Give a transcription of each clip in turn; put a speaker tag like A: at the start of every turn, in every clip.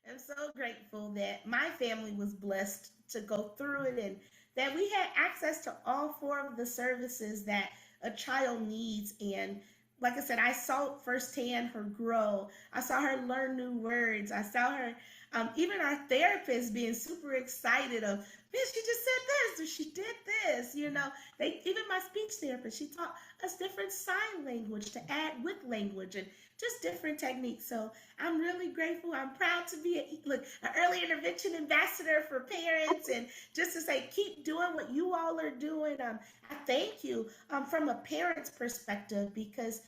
A: I'm so grateful that my family was blessed to go through it and that we had access to all four of the services that a child needs. And like I said, I saw firsthand her grow. I saw her learn new words. I saw her, even our therapist being super excited of, man, she just said this or she did this. They even my speech therapist, she taught us different sign language to add with language and just different techniques. So I'm really grateful. I'm proud to be an early intervention ambassador for parents, and just to say, keep doing what you all are doing. I thank you from a parent's perspective, because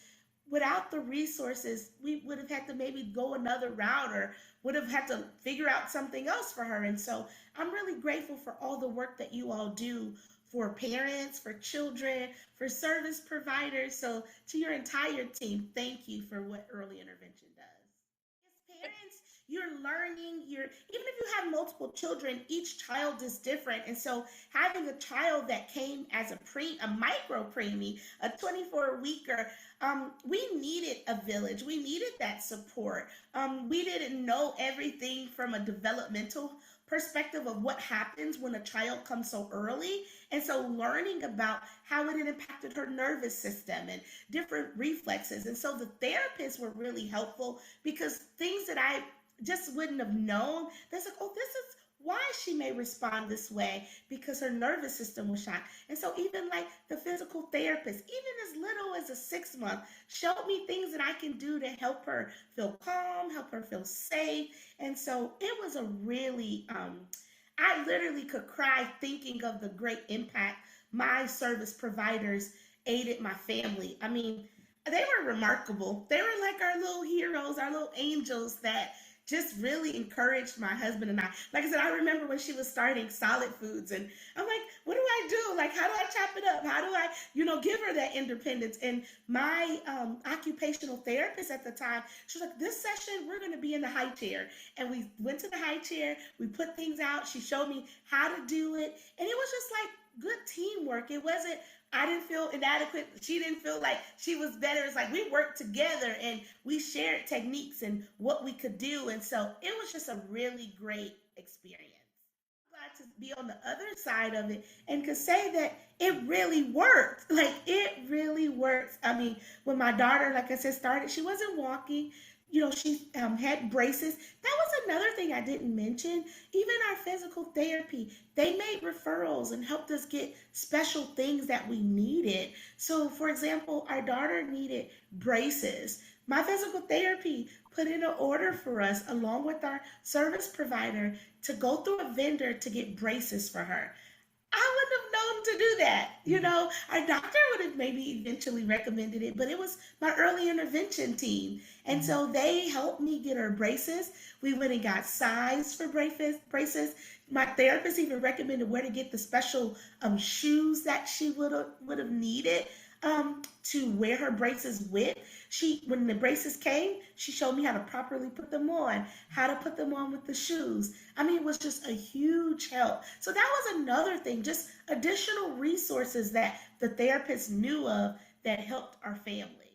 A: without the resources, we would have had to maybe go another route or would have had to figure out something else for her. And so I'm really grateful for all the work that you all do for parents, for children, for service providers. So to your entire team, thank you for what early intervention does. As parents, you're learning, even if you have multiple children, each child is different. And so having a child that came as a micro preemie, a 24-weeker, we needed a village. We needed that support. We didn't know everything from a developmental perspective of what happens when a child comes so early. And so learning about how it had impacted her nervous system and different reflexes. And so the therapists were really helpful, because things that I just wouldn't have known, that's like, oh, this is why she may respond this way, because her nervous system was shot. And so even like the physical therapist, even as little as a 6 month, showed me things that I can do to help her feel calm, help her feel safe. And so it was a really, I literally could cry thinking of the great impact my service providers aided my family. I mean, they were remarkable. They were like our little heroes, our little angels that just really encouraged my husband and I. Like I said, I remember when she was starting solid foods, and I'm like, what do I do? Like, how do I chop it up? How do I, give her that independence? And my occupational therapist at the time, she was like, this session, we're going to be in the high chair. And we went to the high chair, we put things out. She showed me how to do it. And it was just like good teamwork. It wasn't, I didn't feel inadequate. She didn't feel like she was better. It's like we worked together and we shared techniques and what we could do. And so it was just a really great experience. Glad to be on the other side of it and could say that it really worked. Like it really works. I mean, when my daughter, like I said, started, she wasn't walking. She had braces. That was another thing I didn't mention. Even our physical therapy, they made referrals and helped us get special things that we needed. So, for example, our daughter needed braces. My physical therapy put in an order for us, along with our service provider, to go through a vendor to get braces for her. I wouldn't have known to do that. Our doctor would have maybe eventually recommended it, but it was my early intervention team. And so they helped me get her braces. We went and got size for braces. My therapist even recommended where to get the special shoes that she would have needed to wear her braces with. When the braces came, she showed me how to properly put them on, how to put them on with the shoes. I mean, it was just a huge help. So that was another thing, just additional resources that the therapist knew of that helped our family.